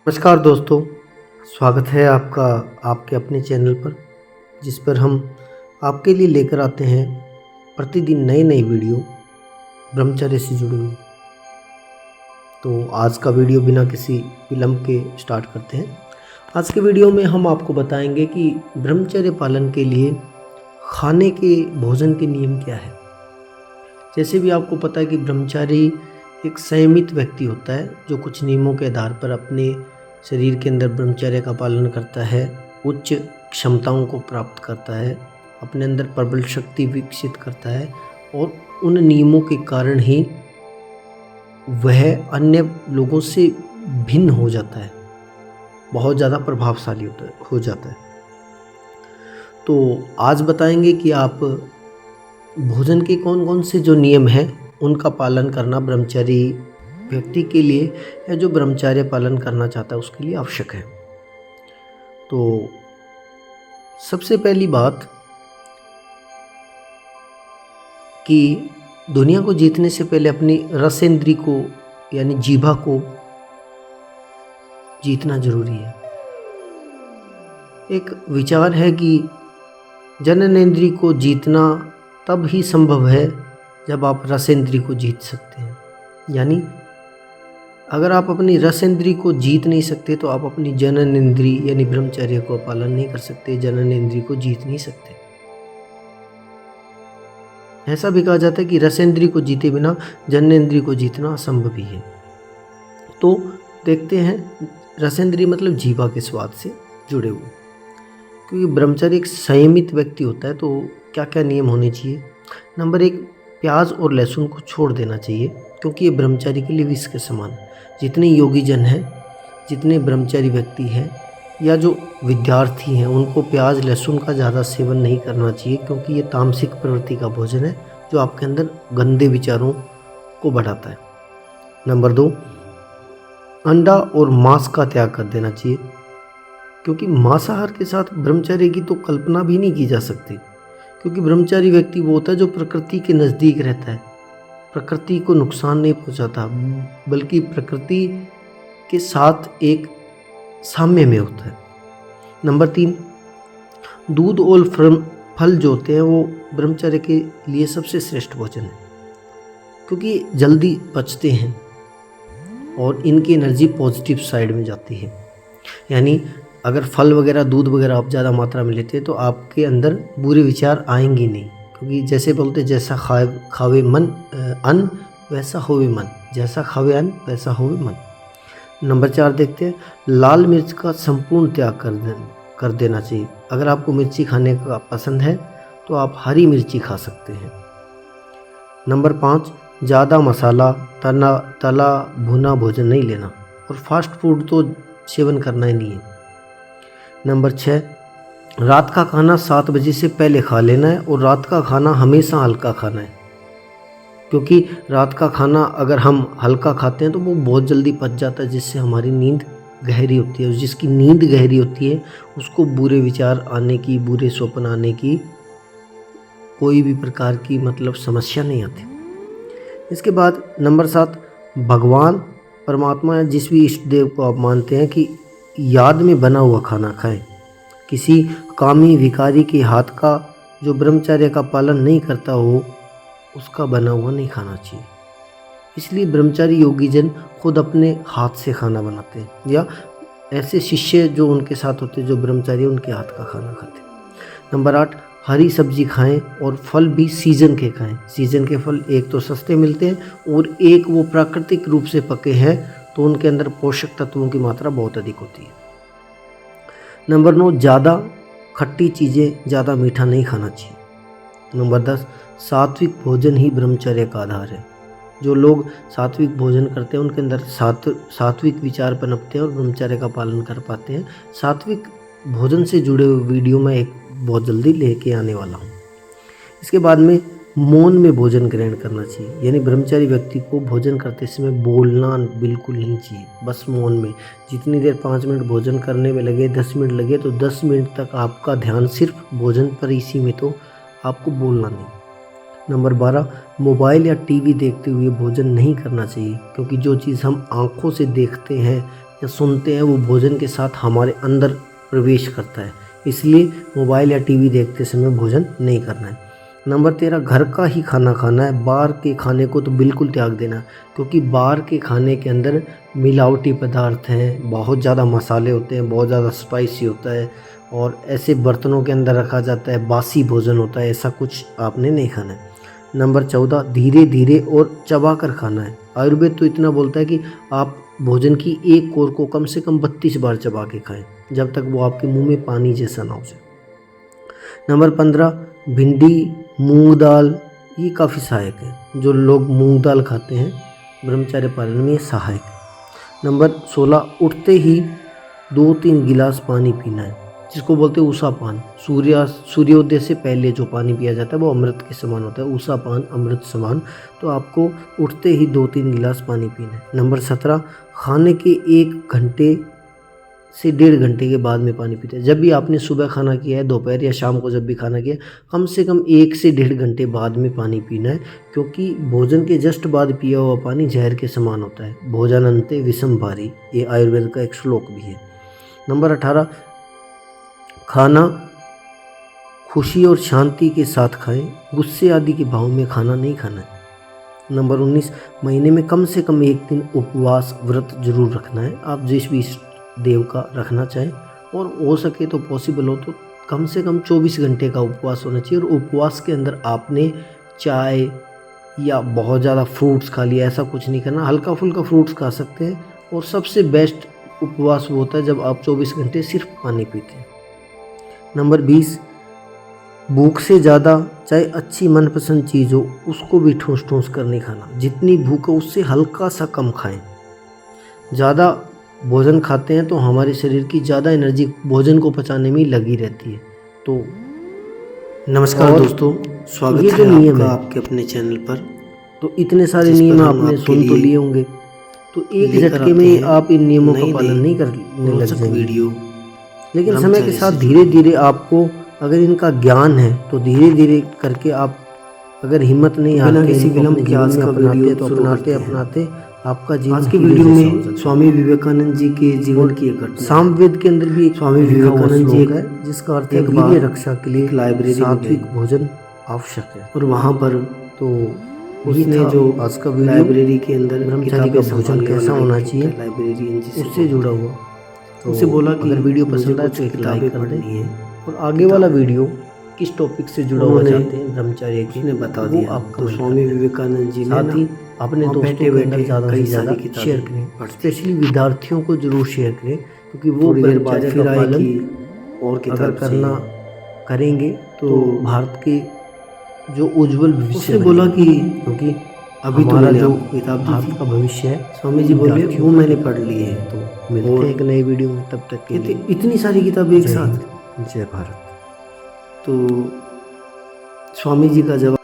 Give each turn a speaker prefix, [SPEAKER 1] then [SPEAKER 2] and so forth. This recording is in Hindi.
[SPEAKER 1] नमस्कार दोस्तों, स्वागत है आपका आपके अपने चैनल पर, जिस पर हम आपके लिए लेकर आते हैं प्रतिदिन नई नई वीडियो ब्रह्मचर्य से जुड़ी हुई। तो आज का वीडियो बिना किसी विलंब के स्टार्ट करते हैं। आज के वीडियो में हम आपको बताएंगे कि ब्रह्मचर्य पालन के लिए खाने के भोजन के नियम क्या है। जैसे भी आपको पता है कि ब्रह्मचारी एक संयमित व्यक्ति होता है जो कुछ नियमों के आधार पर अपने शरीर के अंदर ब्रह्मचर्य का पालन करता है, उच्च क्षमताओं को प्राप्त करता है, अपने अंदर प्रबल शक्ति विकसित करता है और उन नियमों के कारण ही वह अन्य लोगों से भिन्न हो जाता है, बहुत ज़्यादा प्रभावशाली हो जाता है। तो आज बताएंगे कि आप भोजन के कौन कौन से जो नियम हैं उनका पालन करना ब्रह्मचारी व्यक्ति के लिए या जो ब्रह्मचर्य पालन करना चाहता है उसके लिए आवश्यक है। तो सबसे पहली बात कि दुनिया को जीतने से पहले अपनी रसेंद्री को यानी जीभा को जीतना जरूरी है। एक विचार है कि जननेंद्रिय को जीतना तब ही संभव है जब आप रसेंद्रिय को जीत सकते हैं। यानी अगर आप अपनी रसेंद्रिय को जीत नहीं सकते तो आप अपनी जननेंद्रिय यानी ब्रह्मचर्य को पालन नहीं कर सकते, जननेंद्रिय को जीत नहीं सकते। ऐसा भी कहा जाता है कि रसेंद्रिय को जीते बिना जननेंद्रिय को जीतना असंभव ही है। तो देखते हैं, रसेंद्रिय मतलब जीवा के स्वाद से जुड़े हुए, क्योंकि ब्रह्मचर्य एक संयमित व्यक्ति होता है तो क्या क्या नियम होने चाहिए। नंबर 1, प्याज और लहसुन को छोड़ देना चाहिए, क्योंकि ये ब्रह्मचारी के लिए विष के समान। जितने योगी जन हैं, जितने ब्रह्मचारी व्यक्ति हैं या जो विद्यार्थी हैं, उनको प्याज लहसुन का ज़्यादा सेवन नहीं करना चाहिए, क्योंकि ये तामसिक प्रवृत्ति का भोजन है जो आपके अंदर गंदे विचारों को बढ़ाता है। नंबर 2, अंडा और मांस का त्याग कर देना चाहिए, क्योंकि मांसाहार के साथ ब्रह्मचर्य की तो कल्पना भी नहीं की जा सकती। क्योंकि ब्रह्मचारी व्यक्ति वो होता है जो प्रकृति के नज़दीक रहता है, प्रकृति को नुकसान नहीं पहुंचाता, बल्कि प्रकृति के साथ एक साम्य में होता है। नंबर 3, दूध और फल जो होते हैं वो ब्रह्मचर्य के लिए सबसे श्रेष्ठ भोजन है, क्योंकि जल्दी पचते हैं और इनकी एनर्जी पॉजिटिव साइड में जाती है। यानी अगर फल वगैरह दूध वगैरह आप ज़्यादा मात्रा में लेते हैं तो आपके अंदर बुरे विचार आएंगे नहीं, क्योंकि जैसे बोलते जैसा खावे मन अन्न वैसा होवे मन, जैसा खावे अन्न वैसा होवे मन। नंबर 4 देखते हैं, लाल मिर्च का संपूर्ण त्याग कर देना चाहिए। अगर आपको मिर्ची खाने का पसंद है तो आप हरी मिर्ची खा सकते हैं। नंबर 5, ज़्यादा मसाला तला भुना भोजन नहीं लेना, और फास्ट फूड तो सेवन करना ही नहीं है। नंबर 6, रात का खाना 7 बजे से पहले खा लेना है, और रात का खाना हमेशा हल्का खाना है, क्योंकि रात का खाना अगर हम हल्का खाते हैं तो वो बहुत जल्दी पच जाता है, जिससे हमारी नींद गहरी होती है। और जिसकी नींद गहरी होती है उसको बुरे विचार आने की, बुरे स्वप्न आने की कोई भी प्रकार की समस्या नहीं आती। इसके बाद नंबर 7, भगवान परमात्मा या जिस भी इष्ट देव को आप मानते हैं कि याद में बना हुआ खाना खाएं। किसी कामी भिखारी के हाथ का जो ब्रह्मचर्य का पालन नहीं करता हो उसका बना हुआ नहीं खाना चाहिए। इसलिए ब्रह्मचारी योगी जन खुद अपने हाथ से खाना बनाते हैं, या ऐसे शिष्य जो उनके साथ होते हैं जो ब्रह्मचारी उनके हाथ का खाना खाते हैं। नंबर 8, हरी सब्जी खाएं और फल भी सीजन के खाएं। सीजन के फल एक तो सस्ते मिलते हैं और एक वो प्राकृतिक रूप से पके हैं तो उनके अंदर पोषक तत्वों की मात्रा बहुत अधिक होती है। नंबर 9, ज़्यादा खट्टी चीज़ें, ज़्यादा मीठा नहीं खाना चाहिए। नंबर 10, सात्विक भोजन ही ब्रह्मचर्य का आधार है। जो लोग सात्विक भोजन करते हैं उनके अंदर सात्विक विचार पनपते हैं और ब्रह्मचर्य का पालन कर पाते हैं। सात्विक भोजन से जुड़े हुए वीडियो मैं एक बहुत जल्दी लेके आने वाला हूँ। इसके बाद में मौन में भोजन ग्रहण करना चाहिए, यानी ब्रह्मचारी व्यक्ति को भोजन करते समय बोलना बिल्कुल नहीं चाहिए, बस मौन में। जितनी देर 5 मिनट भोजन करने में लगे, 10 मिनट लगे, तो 10 मिनट तक आपका ध्यान सिर्फ भोजन पर ही सीमित हो, आपको बोलना नहीं। नंबर 12, मोबाइल या टीवी देखते हुए भोजन नहीं करना चाहिए, क्योंकि जो चीज़ हम आँखों से देखते हैं या सुनते हैं वो भोजन के साथ हमारे अंदर प्रवेश करता है। इसलिए मोबाइल या टीवी देखते समय भोजन नहीं करना है। नंबर 13, घर का ही खाना खाना है। बाहर के खाने को तो बिल्कुल त्याग देना, क्योंकि बाहर के खाने के अंदर मिलावटी पदार्थ हैं, बहुत ज़्यादा मसाले होते हैं, बहुत ज़्यादा स्पाइसी होता है और ऐसे बर्तनों के अंदर रखा जाता है, बासी भोजन होता है। ऐसा कुछ आपने नहीं खाना है। नंबर 14, धीरे धीरे और चबा कर खाना है। आयुर्वेद तो इतना बोलता है कि आप भोजन की एक कोर को कम से कम 32 बार चबा के खाएं, जब तक वो आपके मुंह में पानी जैसा ना हो जाए। नंबर 15, भिंडी, मूंग दाल ये काफ़ी सहायक है। जो लोग मूंग दाल खाते हैं ब्रह्मचर्य पालन में, ये सहायक है। नंबर 16, उठते ही 2-3 गिलास पानी पीना है, जिसको बोलते हैं ऊषा पान। सूर्योदय से पहले जो पानी पिया जाता है वो अमृत के समान होता है। ऊषा पान अमृत समान, तो आपको उठते ही 2-3 गिलास पानी पीना है। नंबर 17, खाने के 1 घंटे से 1.5 घंटे के बाद में पानी पीते हैं। जब भी आपने सुबह खाना किया है, दोपहर या शाम को जब भी खाना किया, कम से कम 1 से 1.5 घंटे बाद में पानी पीना है, क्योंकि भोजन के जस्ट बाद पिया हुआ पानी जहर के समान होता है। भोजनन्ते विषम भारी, ये आयुर्वेद का एक श्लोक भी है। नंबर 18, खाना खुशी और शांति के साथ खाएं, गुस्से आदि के भाव में खाना नहीं खाना है। नंबर 19, महीने में कम से कम 1 दिन उपवास व्रत जरूर रखना है। आप जिस भी देव का रखना चाहें, और हो सके तो पॉसिबल हो तो कम से कम 24 घंटे का उपवास होना चाहिए। और उपवास के अंदर आपने चाय या बहुत ज़्यादा फ्रूट्स खा लिया, ऐसा कुछ नहीं करना। हल्का फुल्का फ्रूट्स खा सकते हैं। और सबसे बेस्ट उपवास वो होता है जब आप 24 घंटे सिर्फ पानी पीते हैं। नंबर 20, भूख से ज़्यादा चाहे अच्छी मनपसंद चीज़ हो उसको भी ठूस ठूस कर नहीं खाना। जितनी भूख हो उससे हल्का सा कम खाएं। ज़्यादा भोजन खाते हैं तो हमारे शरीर की ज़्यादा एनर्जी भोजन को पचाने में लगी रहती है। तो नमस्कार दोस्तों, स्वागत है जो नियम है आपके अपने चैनल पर। तो इतने सारे नियम आपने सुन तो लिए होंगे, तो एक झटके में आप इन नियमों का पालन नहीं करने लग जाएंगे। लेकिन समय के साथ धीरे धीरे आपको अगर इनका ज्ञान है तो धीरे धीरे करके आप अगर हिम्मत नहीं हारते, किसी विलंब के आज का वीडियो तो अपनाते आपका जीवन। आज के वीडियो में स्वामी विवेकानंद जी के जीवन की एक घटना, सामवेद के अंदर भी एक स्वामी विवेकानंद जी है, जिसका अर्थ है वीर्य रक्षा के लिए लाइब्रेरी सात्विक भोजन आवश्यक है। और वहाँ पर तो उसने जो आज का वीडियो लाइब्रेरी के अंदर ब्रह्मचारी का भोजन कैसा होना चाहिए लाइब्रेरियन उससे जुड़ा हुआ, तो उससे बोला कि अगर वीडियो पसंद आए तो एक लाइक कर दें। और आगे वाला वीडियो किस टॉपिक से जुड़ा हुआ चाहते हैं ब्रह्मचर्य की, ने बता दिया आपको। तो स्वामी विवेकानंद जी ने साथ ही अपने दोस्तों के अंदर ज़्यादा से ज़्यादा शेयर करें, स्पेशली विद्यार्थियों को जरूर शेयर करें, क्योंकि वो ब्रह्मचर्य का पालन और अगर करना करेंगे तो भारत के जो उज्जवल भविष्य है। बोला कि क्योंकि अभी हमारा जो किताब भारत का भविष्य है, स्वामी जी बोले वो मैंने पढ़ ली है। तो मिलते हैं एक नए वीडियो में, तब तक के लिए इतनी सारी किताबें एक साथ। जय भारत। तो स्वामी जी का जवाब